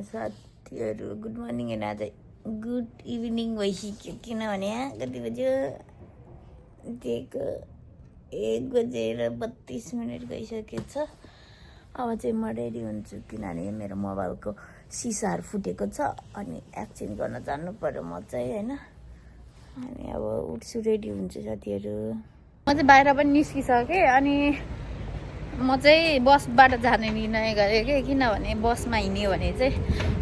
साथीहरू good morning होइन आज गुड इभिनिङ भइसक्यो किनभने यहाँ कति बज्यो दिएको 1:32 गइसकेको छ। अब चाहिँ म रेडी हुन्छु किनभने मेरो मोबाइलको सिसाहरू फुटेको छ अनि एक्सचेन्ज गर्न जानु पर्यो म चाहिँ होइन। अनि अब उठ्छु रेडी हुन्छु साथीहरू। म चाहिँ बाहिर पनि निस्किसकेँ अनि म चाहिँ बसबाट जाने निर्णय गरेँ कि किनभने बसमा हिँड्यो भने चाहिँ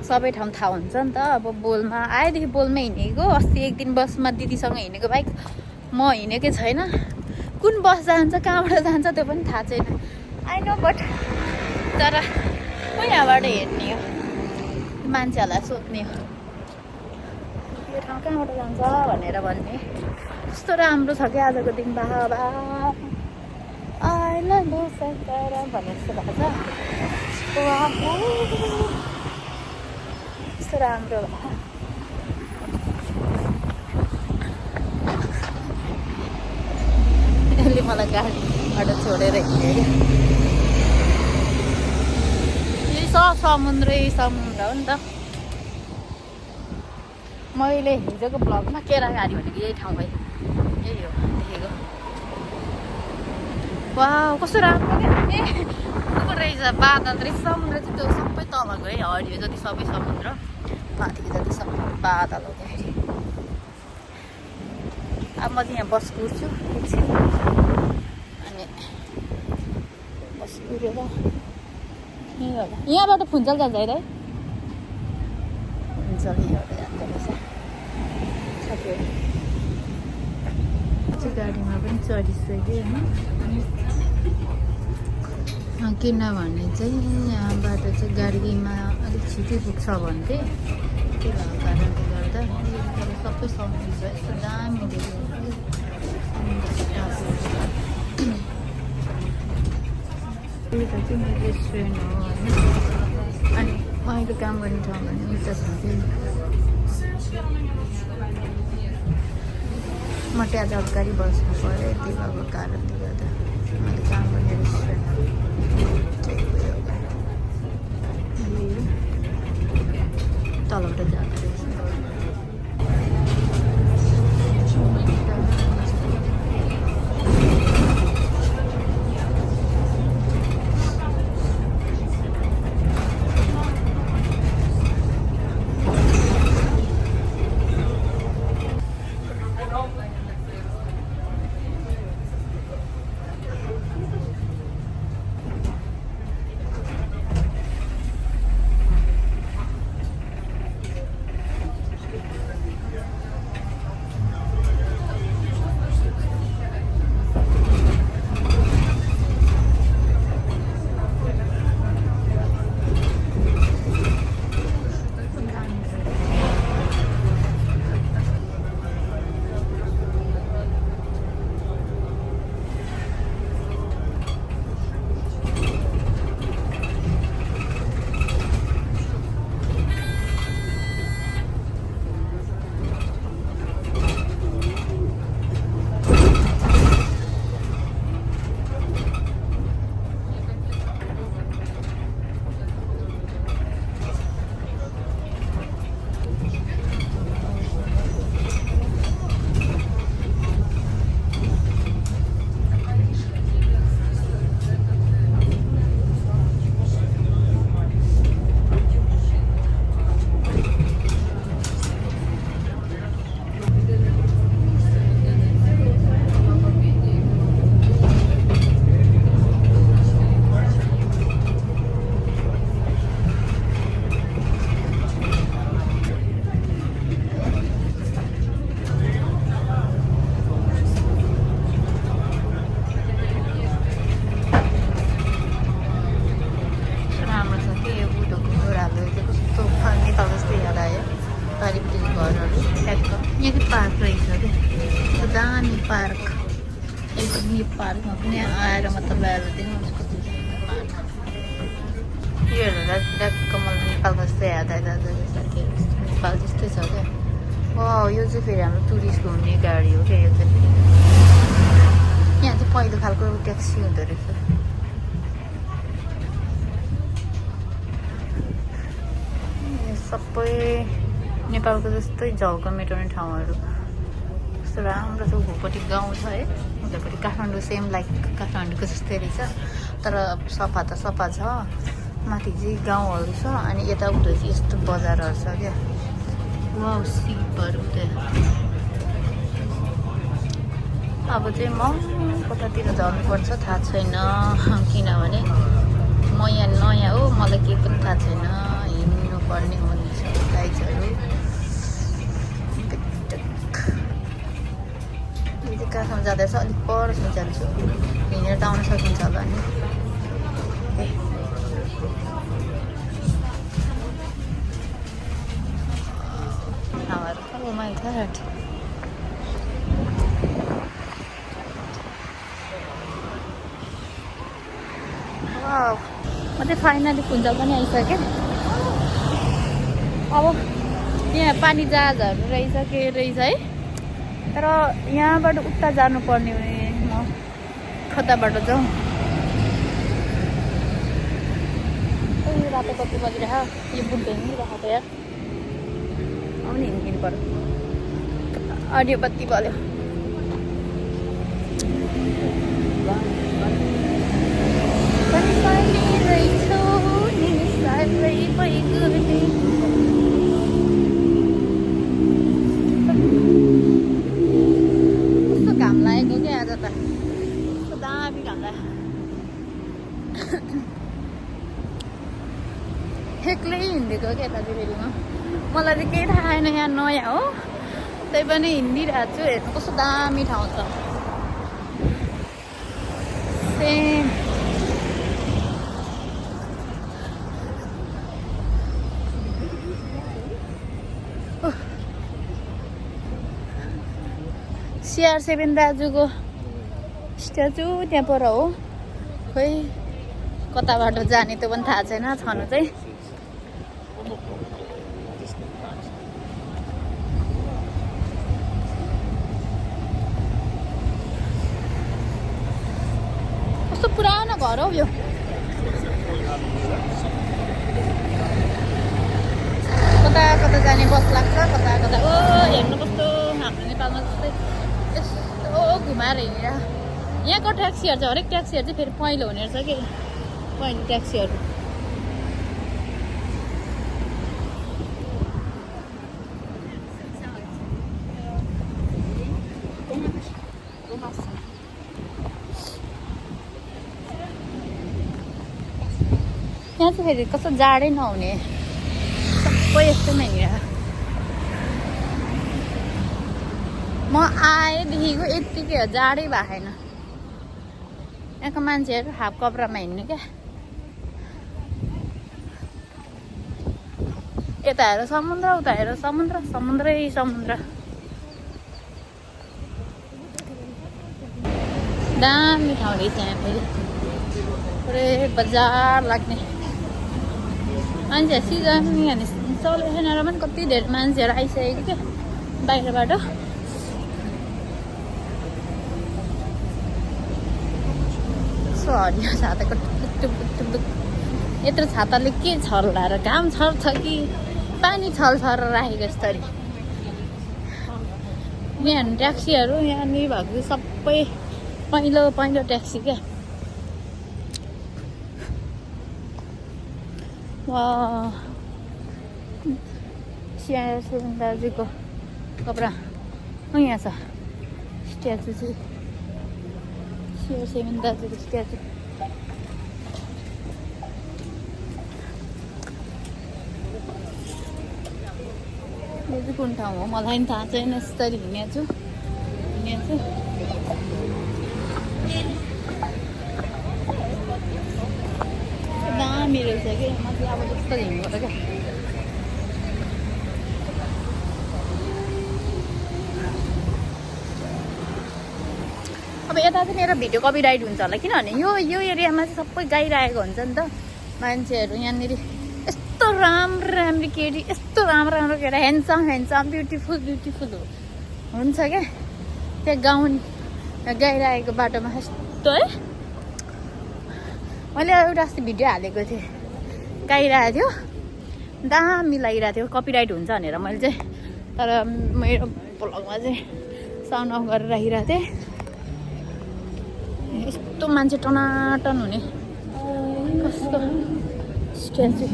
सबै ठाउँ थाहा हुन्छ नि त। अब बोलमा आएदेखि बोलमा हिँडेको, अस्ति एक दिन बसमा दिदीसँग हिँडेको बाइक म हिँडेकै छैन। कुन बस जान्छ कहाँबाट जान्छ त्यो पनि थाहा छैन। आई नो बट तर यहाँबाट हेर्ने हो, मान्छेहरूलाई सोध्ने हो यो ठाउँ कहाँबाट जान्छ भनेर भन्ने। कस्तो राम्रो छ कि आजको दिन बाबा आइला सङ्कर भन्ने जस्तो भएको छ। कस्तो राम्रो यसले मलाई गाडीबाट छोडेर हिँड्यो क्या। यही समुद्रै समुद्र हो नि त। मैले हिजोको ब्लगमा केरा गाडी भनेको यही ठाउँ भयो, यही हो देखेको। वाह कस्तो राम्रो क्या ऊपर रहेछ बादल रहेछ। समुद्र चाहिँ त्यो सबै तल गयो है, हरियो जति सबै समुद्र, माथिको जति सबै बादल हुँदाखेरि। अब म चाहिँ यहाँ बस कुर्छु एकछिन अनि बस कुरेर यहाँबाट फुन्चल जान्छ है। फुन्चल यहाँबाट जाँदो रहेछ साथीहरू। गाडीमा पनि चढिसक्यो होइन, किनभने चाहिँ यहाँबाट चाहिँ गाडीमा अलिक छिटै पुग्छ भन्थे। त्यो भएको कारणले गर्दा सबै समुद्र छ, यस्तो दामी देख्यो। यो चाहिँ रेस्टुरेन्ट हो होइन। अनि मैले काम गर्ने ठाउँ भने उता छ। म त्यहाँ जग्गारी बस्नु पऱ्यो, त्यो भएको कारणले गर्दा मैले काम गर्ने रेस्टुरेन्ट तलबाट जाँदो रहेछ। दामी पार्क एकदम यो पार्कमा पनि आएर मतलब ल्याएर देख्नुहुन्छ कति यो ड्याक्क मलाई नेपाल जस्तै याद आइरहेको साथीहरू। नेपाल जस्तै छ क्या। यो चाहिँ फेरि हाम्रो टुरिस्ट घुम्ने गाडी हो क्या। यो चाहिँ यहाँ चाहिँ पहिलो खालको ट्याक्सी हुँदो रहेछ। सबै नेपालको जस्तै झल्क मेटाउने ठाउँहरू कस्तो राम्रो छ। ऊपट्टि गाउँ छ है, उतापट्टि काठमाडौँ सेम लाइक काठमाडौँको जस्तै रहेछ, तर सफा त सफा छ। माथि चाहिँ गाउँहरू छ अनि यताउता चाहिँ यस्तो बजारहरू छ क्या। वाउ सिपहरू त्यहाँ। अब चाहिँ म कतातिर जानुपर्छ थाहा छैन, किनभने म यहाँ नयाँ हो, मलाई केही पनि थाहा छैन। हिँड्नुपर्ने हुन्छ गाइजहरू। यो चाहिँ काठमा जाँदैछ, अलिक परसम्म जान्छु, हिँडेर त आउन सकिन्छ होला नि। Oh my god. Wow. म चाहिँ फाइनली कुञ्जल पनि आइसकेँ। अब यहाँ पानी जहाजहरू रहेछ के रहेछ है, तर यहाँबाट उता जानुपर्ने भने म कताबाट जाउँ। रातो कति बजिरह यो बुढ्दै नि राखेको यार, आउने हिँड्नु पर्यो। अडियो बत्ती बल्यो। कस्तो घाम लागेको क्या आज त, कस्तो दामी घाम लाग्यो। एक्लै हिँडेको क्या यता फेरिमा। मलाई चाहिँ केही थाहा छैन, यहाँ नयाँ हो, त्यही पनि हिँडिरहेको छु। हेर्नु कस्तो दामी ठाउँ छ। सेम CR7 दाजुको स्ट्याचु त्यहाँ पर हो। खोइ कताबाट जाने त्यो पनि थाहा छैन। छनु चाहिँ कस्तो पुरानो घर हो यो। कता कता जाने बस लाग्छ, कता कता। ओ हेर्नु कस्तो हाम्रो नेपालमा जस्तै यस्तो घुमाएर हिँडेर। यहाँको ट्याक्सीहरू चाहिँ हरेक ट्याक्सीहरू चाहिँ फेरि पहिलो हुने रहेछ कि, पहिलो ट्याक्सीहरू। यहाँ चाहिँ फेरि कस्तो जाडै नहुने, सबै यस्तोमा हिँडेर। म आएदेखिको यत्तिकै हो, जाडै भएको छैन। यहाँको मान्छेहरू हाफ कपडामा हिँड्ने क्या। यता हेर समुद्र, उता हेर समुद्र, समुद्रै समुद्र। दामी ठाउँ रहेछ यहाँ फेरि, पुरै बजार लाग्ने। मान्छेहरू सिजन यहाँ चलेको छैन र पनि कति धेरै मान्छेहरू आइसकेको क्या बाहिरबाट। यसो हरियो छाताको टुक टुक। यत्रो छाताले के छर्ला र, घाम छर्छ कि पानी छर राखेको जस्तरी। यहाँ ट्याक्सीहरू यहाँनिर भएको सबै पहिलो पहिलो ट्याक्सी क्या। CR7 दाजुको कपडा यहाँ छ स्ट्याचु चाहिँ। CR7 दाजुको स्ट्याचु। यो चाहिँ कुन ठाउँ हो मलाई पनि थाहा छैन। यसरी हिँडेको छु। दामी रहेछ कि, म चाहिँ अब जस्तो हिँड्नु क्या। अब यता चाहिँ मेरो भिडियो कपिराइट हुन्छ होला, किनभने यो एरियामा चाहिँ सबै गाइरहेको हुन्छ नि त मान्छेहरू। यहाँनिर यस्तो राम्रो केटी, यस्तो राम्रो केटा, ह्यान्डसम ब्युटिफुल हुन्छ क्या। त्यहाँ गाउँ गाइरहेको बाटोमा यस्तो है। मैले एउटा अस्ति भिडियो हालेको थिएँ, गाइरहेको थियो। दामी लागिरहेको थियो कपिराइट हुन्छ भनेर मैले चाहिँ तर मेरो ब्लगमा चाहिँ साउन्ड अफ गरेर राखिरहेको थिएँ यस्तो मान्छे टनाटन हुने कस्तो स्ट्याचु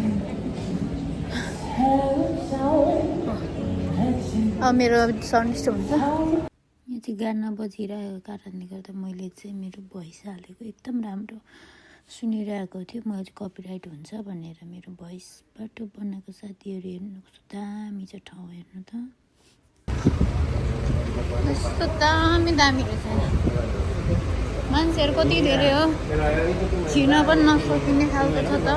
अब मेरो साउन्ड डिस्टर्ब हुन्छ यहाँ चाहिँ गाना बजिरहेको कारणले गर्दा मैले चाहिँ मेरो भोइस हालेको एकदम राम्रो सुनिरहेको थियो मैले चाहिँ कपिराइट हुन्छ भनेर मेरो भोइसबाट बनाएको साथीहरू हेर्नु कस्तो दामी छ ठाउँ हेर्नु त कस्तो दामी दामी रहेछ मान्छेहरू कति धेरै हो छिर्न पनि नसकिने खालको छ त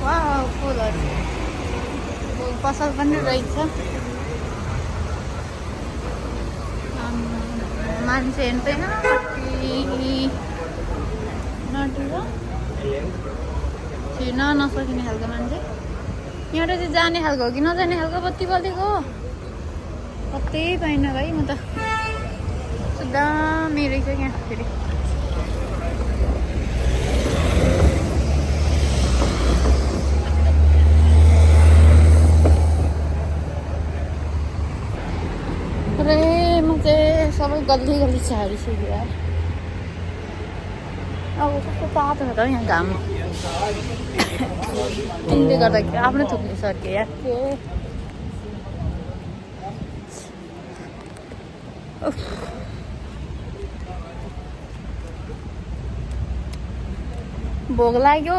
वाउ फुलहरू फुल पसल पनि रहेछ मान्छे हेर्दैन छिर्न नसकिने खालको मान्छे यहाँबाट चाहिँ जाने खालको हो कि नजाने खालको बत्ती बलेको कतै पाइन भाइ म त दामी रहेछ यहाँ फेरि अरे म चाहिँ सबै गल्ली गल्ली छाडिसक्यो अब कस्तो तातो छ त यहाँ घाम त्यसले गर्दाखेरि आफ्नो थुक्ने सर्क्यो यार भोक लाग्यो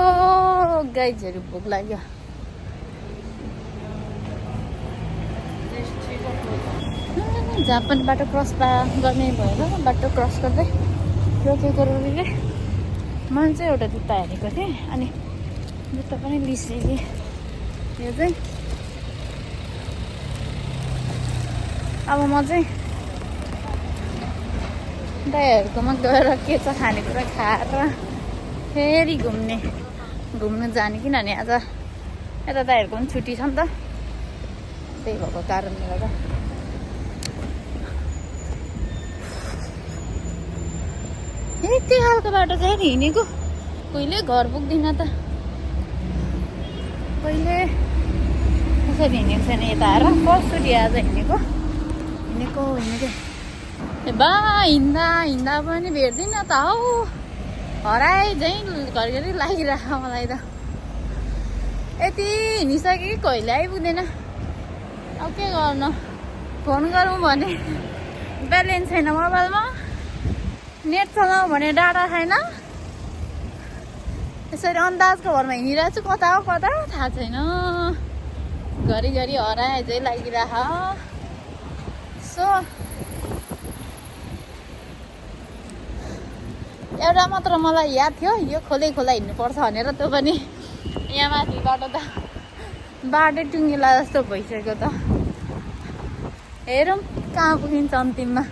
गाइजहरू भोक लाग्यो जहाँ पनि बाटो क्रस गर्ने भएर बाटो क्रस गर्दै रोकेको रोकीले मैले चाहिँ एउटा जुत्ता हेरेको थिएँ अनि जुत्ता पनि लिसेँ यो चाहिँ अब म चाहिँ दाइहरूकोमा गएर के छ खानेकुरा खाएर फेरि घुम्नु जाने किनभने आज यता दाइहरूको पनि छुट्टी छ नि त त्यही भएको कारणले गर्दा यति खालको बाटो चाहिँ हिँडेको कहिले घर पुग्दिन त कहिले कसरी हिँडेको छैन यता आएर कसरी आज हिँडेको ए बा हिँड्दा पनि भेट्दिनँ त हौ हराए झैँ घरिघरि लागिरह मलाई त यति हिँडिसकेँ कि कहिले आइपुग्दैन अब के गर्नु फोन गरौँ भने ब्यालेन्स छैन मोबाइलमा नेट चलाऊ भने डाटा छैन यसरी अन्दाजको भरमा हिँडिरहेको छु कता हो कता थाहा छैन घरिघरि हराए चाहिँ लागिरह सो एउटा मात्र मलाई याद थियो यो खोलै खोला हिँड्नुपर्छ भनेर त्यो पनि यहाँ माथि बाटो त बाटो टुङ्गिला जस्तो भइसक्यो त हेरौँ कहाँ पुगिन्छ अन्तिममा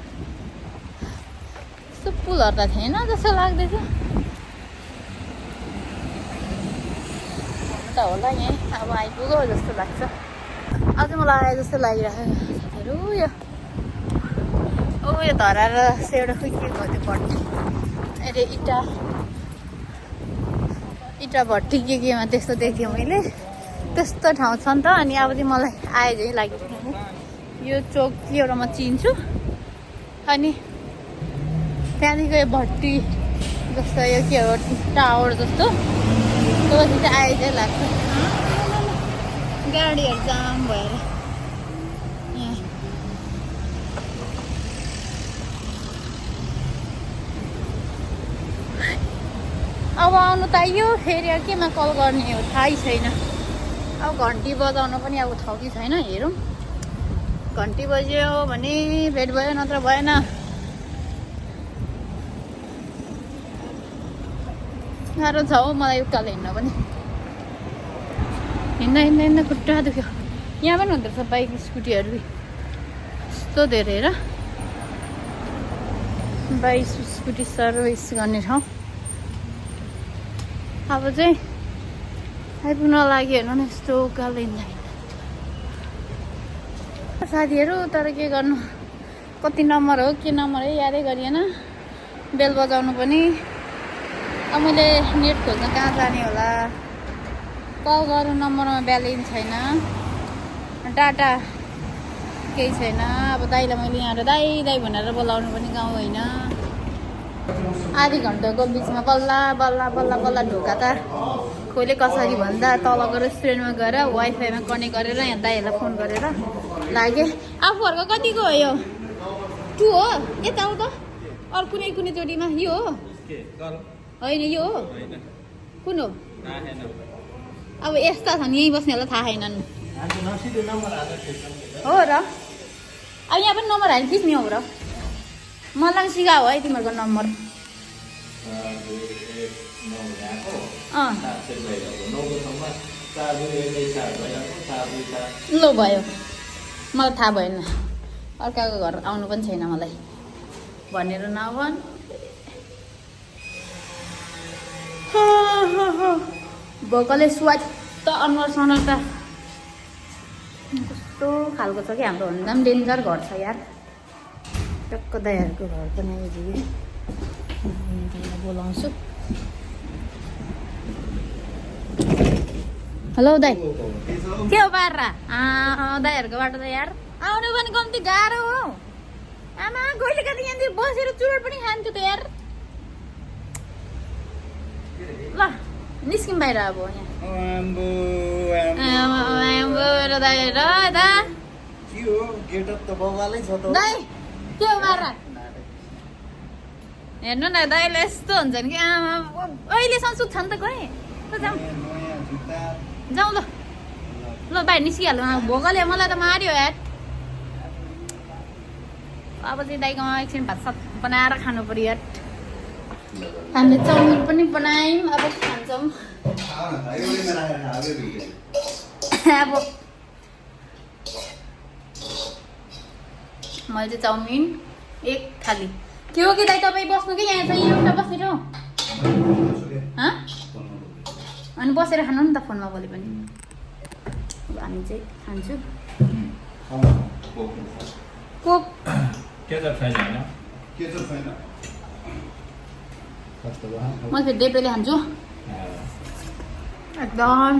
यस्तो पुलहरू त थिएन जस्तो लाग्दैछ त होला यहीँ अब आइपुग्यो जस्तो लाग्छ अझ मलाई आए जस्तो लागिरहेको साथीहरू यो यो धराएर एउटा खोइ के भयो त्यो भट्टी अरे इटा भट्टी केमा त्यस्तो देखेँ मैले त्यस्तो ठाउँ छ नि त अनि अब चाहिँ मलाई आए चाहिँ लागिरहेको यो चोक एउटा म चिन्छु अनि त्यहाँदेखिको यो भट्टी जस्तो यो के हो टावर जस्तो त्यो चाहिँ आए चाहिँ लाग्छ गाडीहरू जाम भएर यहाँ अब आउनु त आइयो फेरि केमा कल गर्ने हो थाहै छैन अब घन्टी बजाउनु पनि अब छ कि छैन हेरौँ घन्टी बज्यो भने भेट भयो नत्र भएन साह्रो छ हौ मलाई उकालो हिँड्न पनि हिँड्दा खुट्टा दुख्यो यहाँ पनि हुँदो रहेछ बाइक स्कुटीहरू यस्तो धेरै र बाइक स्कुटी सर्भिस गर्ने ठाउँ अब चाहिँ आइपुग्न लाग्यो हेर्नु न यस्तो उकालो हिँड्दा साथीहरू तर के गर्नु कति नम्बर हो के नम्बर है यादै गरिएन बेल बजाउनु पनि अब मैले नेट खोज्न कहाँ जाने होला कल गर्नु नम्बरमा ब्यालेन्स छैन डाटा केही छैन अब दाइलाई मैले यहाँ दाइ दाइ भनेर बोलाउनु पनि गाउँ होइन आधी घन्टाको बिचमा बल्ल बल्ल बल्ल बल्ल ढोका त खोले कसरी भन्दा तलको रेस्टुरेन्टमा गएर वाइफाईमा कनेक्ट गरेर यहाँ दाइहरूलाई फोन गरेर लागे आफूहरूको कतिको हो यो 2 हो यता आऊ त अरू कुनै कुनै चोटिमा यो हो होइन यो हो कुन हो अब यस्ता छन् यहीँ बस्नेहरूलाई थाहा छैनन् हो र अब यहाँ पनि नम्बर हाल्नु खिच्ने हो र मलाई सिका हो है तिमीहरूको नम्बर ल भयो मलाई थाहा भएन अर्काको घर आउनु पनि छैन मलाई भनेर नभन् भोकले स्वाद अनुहार सनुहार त कस्तो खालको छ कि हाम्रो भन्दा पनि डेन्जर घर छ यार टक्क दाइहरूको घर पनि आइदियो बोलाउँछु हेलो दाइ के हो पारा दाइहरूको बाटो त यार आउनु पनि कम्ती गाह्रो हो आमा कहिले कति यहाँनिर बसेर चुरोट पनि खान्छु त यार ल निस्किम बाहिर अब दाइ के हो मारा हेर्नु न दाइले यस्तो हुन्छ नि कि आमा अहिलेसम्म सुत्छ नि त गएँ जाउँ जाउँ ल ल बाहिर निस्किहाल्नु भोकले मलाई त मार्यो यार अब चाहिँ दाइकोमा एकछिन भात सात बनाएर खानु पर्यो यार हामीले चाउमिन पनि बनायौँ अब खान्छौँ अब मैले चाहिँ चाउमिन एक थाली के हो कि दाइ तपाईँ बस्नु कि यहाँ चाहिँ एउटा बस्ने ठाउँ अनि बसेर खानु नि त फोनमा बोले पनि अब हामी चाहिँ खान्छु कोक म फेरि देब्रेले खान्छु एकदम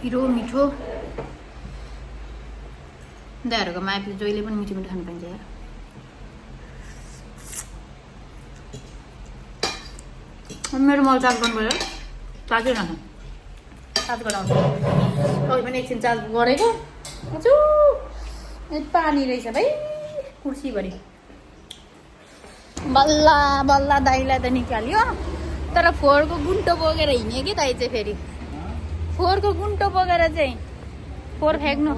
पिरो मिठो दाइहरूको मायाले जहिले पनि मिठो मिठो खानु पाइन्छ यार मेरो मल चार्ज गर्नु पऱ्यो चार्जै नखानु चार्ज गराउँछु अहिले पनि एकछिन चार्ज गरेको पानी रहेछ भाइ कुर्सीभरि बल्ल बल्ल दाइलाई त निकाल्यो तर फोहोरको गुन्टो बोकेर हिँड्यो कि दाइ चाहिँ फेरि फोहोरको गुन्टो बोकेर चाहिँ फोहोर फ्याँक्नु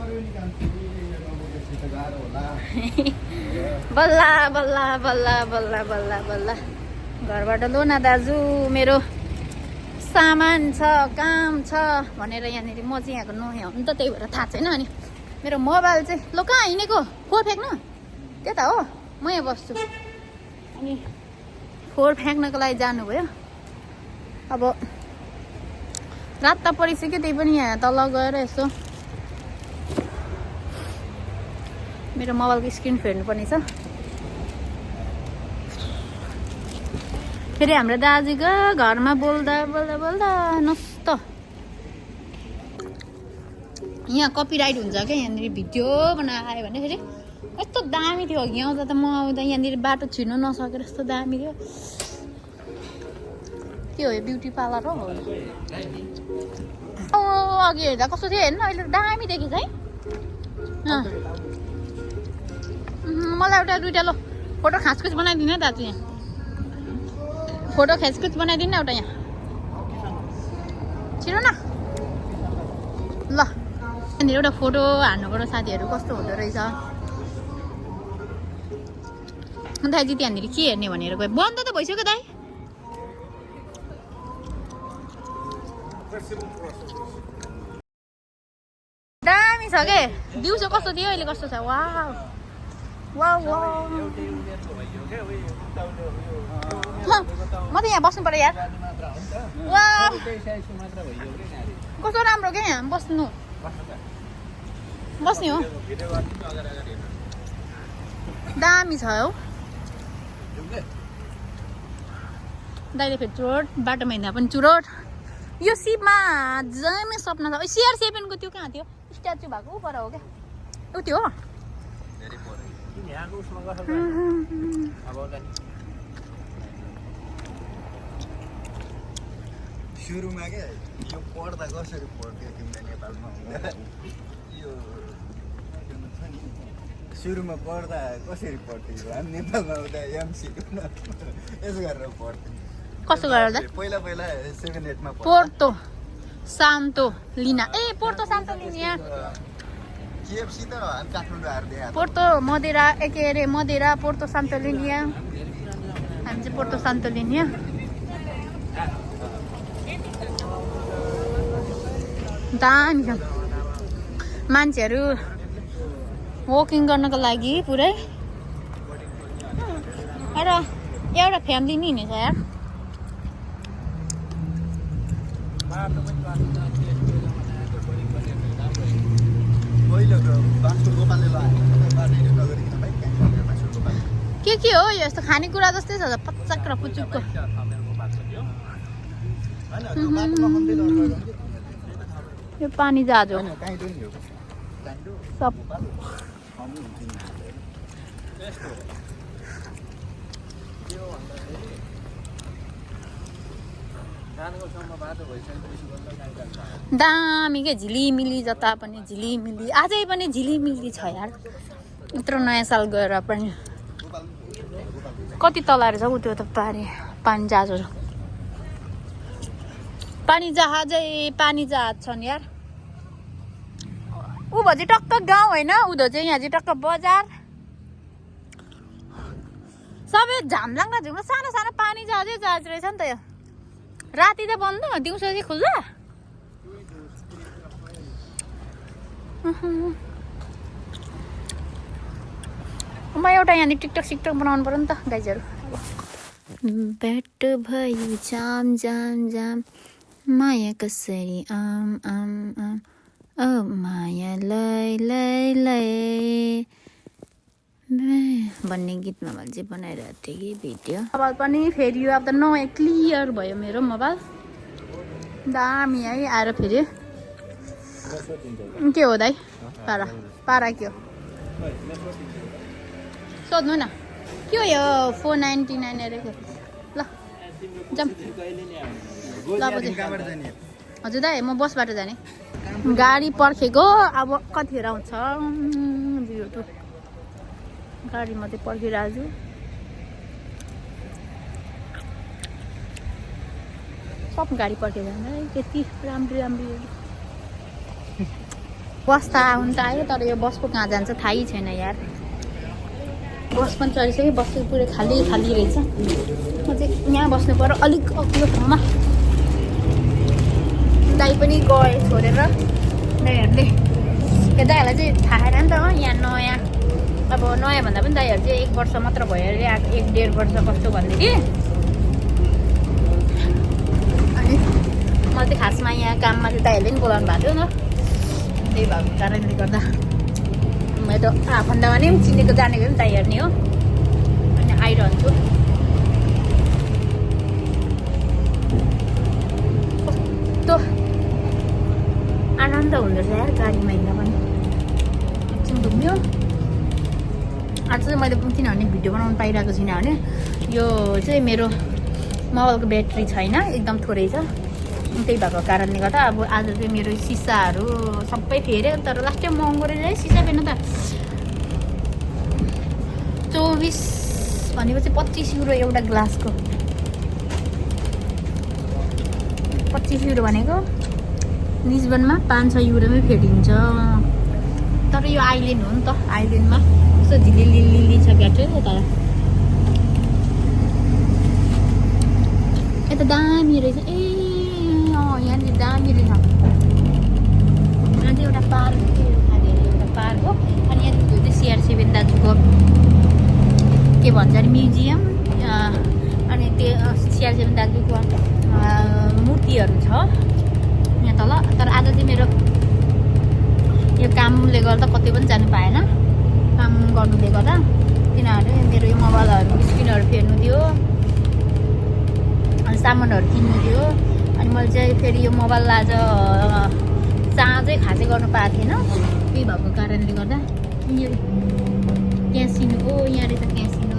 बल्ल बल्ल बल्ल बल्ल बल्ल बल्ल घरबाट लो न दाजु मेरो सामान छ काम छ भनेर यहाँनिर म चाहिँ यहाँको नयाँ हो नि त त्यही भएर थाहा छैन अनि मेरो मोबाइल चाहिँ लो कहाँ हिँडेको फोहोर फ्याँक्नु त्यता हो म यहाँ बस्छु अनि फोहोर फ्याँक्नको लागि जानुभयो अब रात त परिसक्यो त्यही पनि यहाँ तल गएर यसो मेरो मोबाइलको स्क्रिन फेर्नु पर्ने छ फेरि हाम्रो दाजुको घरमा बोल्दा बोल्दा बोल्दा नस्त यहाँ कपिराइट हुन्छ क्या यहाँनिर भिडियो बनायो भने फेरि यस्तो दामी थियो अघि आउँदा त म आउँदा यहाँनिर बाटो छिर्नु नसकेर यस्तो दामी थियो के हो यो ब्युटी पार्लर हो अघि हेर्दा कस्तो थियो हेर्नु अहिले दामी देखिन्छ है मलाई एउटा दुइटा लो फोटो खासखुच बनाइदिनु है दाजु यहाँ फोटो खासखुच बनाइदिनु एउटा यहाँ छिटो न ल यहाँनिर एउटा फोटो हान्नुपर्छ साथीहरू कस्तो हुँदो रहेछ दाइजी त्यहाँनिर के हेर्ने भनेर गयो बन्द त भइसक्यो दाइ दामी छ के दिउँसो कस्तो थियो अहिले कस्तो छ वाउ वाउ वाउ म त यहाँ बस्नु पर्यो यार वाउ कस्तो राम्रो क्या यहाँ बस्नु बस्ने हो दामी छ हौ दाइले फेरि चुरोट बाटोमा हिँड्दा पनि चुरोट यो सिपमा जम्मै सपना छ CR7 को त्यो कहाँ थियो स्ट्याचु भएको पर हो क्या उ त्यो हो सुरुमा के यो पढ्दा कसरी पढ्थ्यो तिमीले नेपालमा हुँदा यो सुरुमा पढ्दा कसरी पढ्थ्यो हामी नेपालमा हुँदा MCQ यसो गरेर पढ्थ्यौँ कस्तो गरेर पहिला 7 8 मा पोर्तो सान्तो लिना पोर्तो सान्तो लिना KFC त हामी काठमाडौँ हार्दै पोर्तो मदेरा के अरे मदेरा पोर्तो सान्तो लिनिया हामी चाहिँ पोर्तो सान्तो लिनिया दामी छ मान्छेहरू वकिङ गर्नको लागि पुरै एउटा फ्यामिली नि हिँडेछ यार के हो यस्तो खानेकुरा जस्तै छ पच्चाक र पुचुकको यो पानी जहाज हो सब दामी के झिलिमिली जता पनि झिलिमिली आजै पनि झिलिमिली छ यार यत्रो नयाँ साल गएर पनि कति तल रहेछ उ त्यो त पानी जहाजहरू पानी जहाज छन् यार ऊ भए चाहिँ टक्क गाउँ होइन उधो चाहिँ यहाँ चाहिँ टक्क बजार सबै झामलाङ झुममा सानो सानो पानी जहाज रहेछ नि त यो राति त बन्द दिउँसो चाहिँ खुल्ला म एउटा यहाँनिर टिकटक बनाउनु पर्यो नि त गाइजहरू बाटो भयो जाम जाम जाम माया कसरी आम आम आम ओ माया लै लै लै भन्ने गीतमा मैले चाहिँ बनाइरहेको थिएँ कि भिडियो मोबाइल पनि फेरि अब त नयाँ क्लियर भयो मेरो मोबाइल दामी है आएर फेरि के हो दाइ पारा के हो सोध्नु न के हो यो 499 अरेको ल जाम ल हजुर दाइ म बसबाट जाने गाडी पर्खेको अब कतिखेर आउँछ गाडीमा चाहिँ पर्खिरहेको छु सब गाडी पर्खेर जाँदा त्यति राम्रो बस त आउनु त आयो तर यो बसको कहाँ जान्छ थाहै छैन यार बस पनि चढिसक्यो बस चाहिँ पुरै खाली रहेछ म चाहिँ यहाँ बस्नु पर्यो अलिक अग्लो ठाउँमा दाइ पनि गए छोडेर दाइहरूले यो दाइहरूलाई चाहिँ थाहा छैन नि त यहाँ नयाँ अब नयाँ भन्दा पनि दाइहरू चाहिँ 1 वर्ष मात्र भयो अरे 1.5 वर्ष कस्तो भन्दै अनि मलाई चाहिँ खासमा यहाँ काममा चाहिँ दाइहरूले पनि बोलाउनु भएको थियो न त्यही भएको कारणले गर्दा मैले त आफन्दामा नि चिनेको जानेको पनि दाइहरू नि हो अनि आइरहन्छु कस्तो आनन्द हुँदो रहेछ यार गाडीमा हिँड्दा पनि एकछिन घुम्यो आज चाहिँ मैले किनभने भिडियो बनाउनु पाइरहेको छुइनँ भने यो चाहिँ मेरो मोबाइलको ब्याट्री छैन एकदम थोरै छ त्यही भएको कारणले गर्दा अब आज चाहिँ मेरो सिसाहरू सबै फेऱ्यो तर लास्ट टाइम महँगो रहेछ है सिसा फेर्नु त 24 भनेपछि 25 युरो एउटा ग्लासको 25 युरो भनेको लिस्बनमा 500 युरोमै फेरिन्छ तर यो आइल्यान्ड हो नि त आइल्यान्डमा कस्तो झिलिलिली छ ब्याट्री तर यता दामी रहेछ यहाँनिर दामी रहेछ यहाँ चाहिँ एउटा पार्क हो अनि यहाँ चाहिँ CR7 दाजुको के भन्छ अरे म्युजियम अनि त्यो CR7 दाजुको मूर्तिहरू छ यहाँ तल तर आज चाहिँ मेरो यो कामले गर्दा कतै पनि जानु पाएन काम गर्नुले गर्दा किनभने मेरो यो मोबाइलहरू स्क्रिनहरू फेर्नु थियो सामानहरू किन्नु थियो अनि मैले चाहिँ फेरि यो मोबाइल आज चार्ज चाहिँ खासै गर्नु पाएको थिएन त्यही भएको कारणले गर्दा यो क्यासिनो हो यहाँ रहेछ क्यासिनो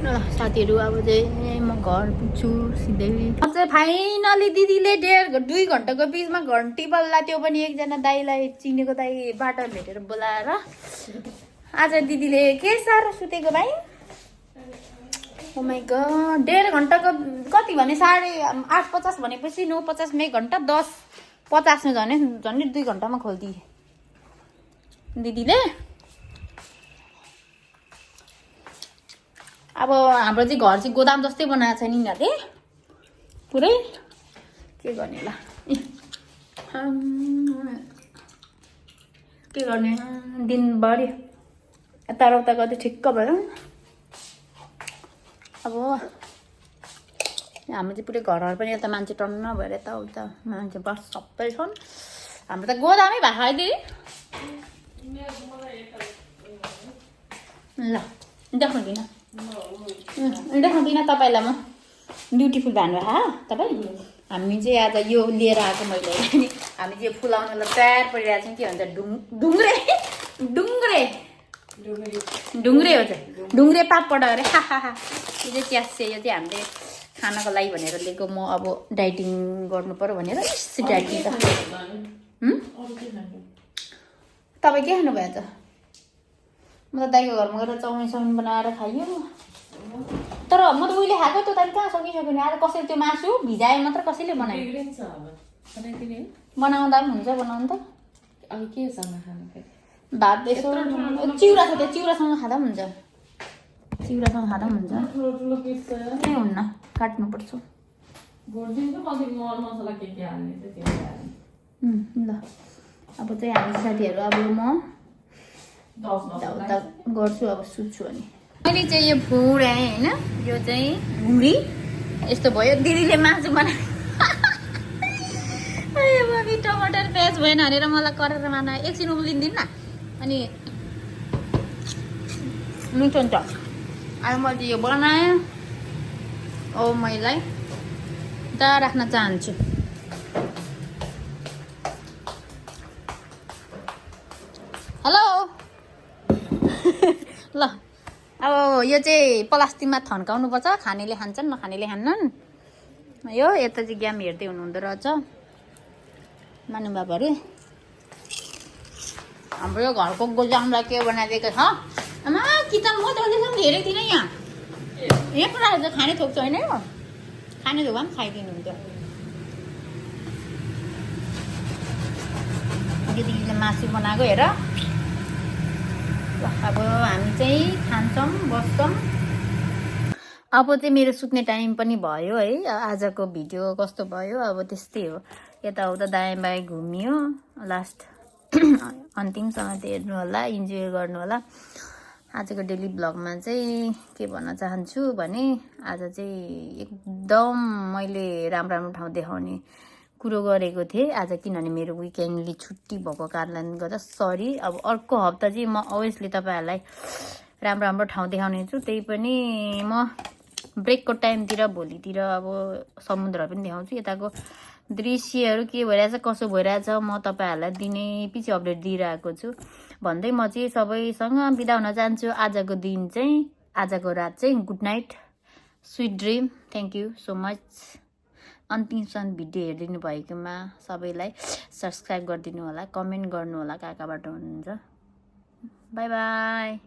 ल साथीहरू अब चाहिँ म घर पुग्छु सिधै चाहिँ फाइनली दिदीले 2 घन्टाको बिचमा घन्टी बल्ला त्यो पनि एकजना दाईलाई चिनेको दाई बाटो भेटेर बोलाएर आज दिदीले के साह्रो सुतेको भाइ ओ माइ गड 1.5 घन्टाको कति भने 8:50 भनेपछि 9:50 मा 1 घन्टा 10:50 मा झन् 2 घन्टामा खोलिदिए दिदीले अब हाम्रो चाहिँ घर चाहिँ गोदाम जस्तै बनाएको छ नि यिनीहरूले पुरै के गर्ने ल के गर्ने दिनभरि यताउता गर्दै ठिक्क भयो अब हाम्रो चाहिँ पुरै घरहरू पनि यता मान्छे टन्न भएर यताउता मान्छे बस सबै छन् हाम्रो त गोदामै भएको है दिदी ल देखाउँदिनँ देखाउँदिनँ तपाईँलाई म ब्युटिफुल भन्नुभयो हा तपाईँ हामी चाहिँ आज यो लिएर आएको मैले नि हामी चाहिँ फुलाउनलाई तयार परिरहेको छौँ के भन्छ ढुङ्ग्रे ढुङ्ग्रे ढुङ्ग्रे हो चाहिँ ढुङ्ग्रे पापड अरे हा हा हा यो चाहिँ च्यासे यो चाहिँ हामीले खानको लागि भनेर लिएको म अब डाइटिङ गर्नु पर्यो भनेर डाइटिङ त तपाईँ के खानुभयो त म त दाइको घरमा गएर चाउमिन बनाएर खाइयो तर म त उहिले खाएको त तैँले कहाँ सकिसक्यो नि आज कसैले त्यो मासु भिजाए मात्र कसैले बनायो बनाउँदा पनि हुन्छ बनाउनु त भात यसो चिउरा छ त्यो चिउरासँग खाँदा पनि हुन्छ चिउरासँग खाँदा पनि हुन्छ के हुन्न काट्नुपर्छ ल अब चाहिँ हामी साथीहरू अब म गर्छु अब सुत्छु अनि मैले चाहिँ यो फुडाएँ होइन यो चाहिँ भुँडी यस्तो भयो दिदीले मासु बनायो मम्मी टमाटर प्याज भएन भनेर मलाई गरेर माना एकछिन उम्लिदिनु न अनि मिठो हुन्छ अब मैले यो बनाएँ ओ मैले त राख्न चाहन्छु हेलो ल अब यो चाहिँ प्लास्टिकमा थन्काउनुपर्छ खानेले खान्छन् नखानेले खान्नन् यो यता चाहिँ गेम हेर्दै हुनुहुँदो रहेछ मानुबाबुहरू हाम्रो यो घरको गोजामलाई के बनाइदिएको छ आमा किचन म त हेरेको थिइनँ यहाँ यहाँ पुरा खाने थोक छैन यो खाने थोक पनि खाइदिनुहुन्थ्यो दिदीले मासु बनाएको हेर अब हामी चाहिँ खान्छौँ बस्छौँ अब चाहिँ मेरो सुत्ने टाइम पनि भयो है आजको भिडियो कस्तो भयो अब त्यस्तै हो यताउता दायाँ बायाँ घुमियो लास्ट अन्तिमसम्म त हेर्नु होला इन्जोय गर्नु होला आजको डेली ब्लगमा चाहिँ के भन्न चाहन्छु भने आज चाहिँ एकदम मैले राम्रो राम्रो ठाउँ देखाउने कुरो गरेको थिएँ आज किनभने मेरो विकेन्डली छुट्टी भएको कारणले गर्दा सरी अब अर्को हप्ता चाहिँ म अभियसली तपाईँहरूलाई राम्रो राम्रो ठाउँ देखाउने छु त्यही पनि म ब्रेकको टाइमतिर भोलितिर अब समुद्र पनि देखाउँछु यताको दृश्यहरू के भइरहेछ कसो भइरहेछ म तपाईँहरूलाई दिनै पछि अपडेट दिइरहेको छु भन्दै म चाहिँ सबैसँग बिदा हुन चाहन्छु आजको दिन चाहिँ आजको रात चाहिँ good night sweet dream thank you so much अन्तिमसम्म भिडियो हेरिदिनु भएकोमा सबैलाई सब्सक्राइब गरिदिनु होला कमेन्ट गर्नु होला कहाँ कहाँबाट हुनुहुन्छ बाई बाई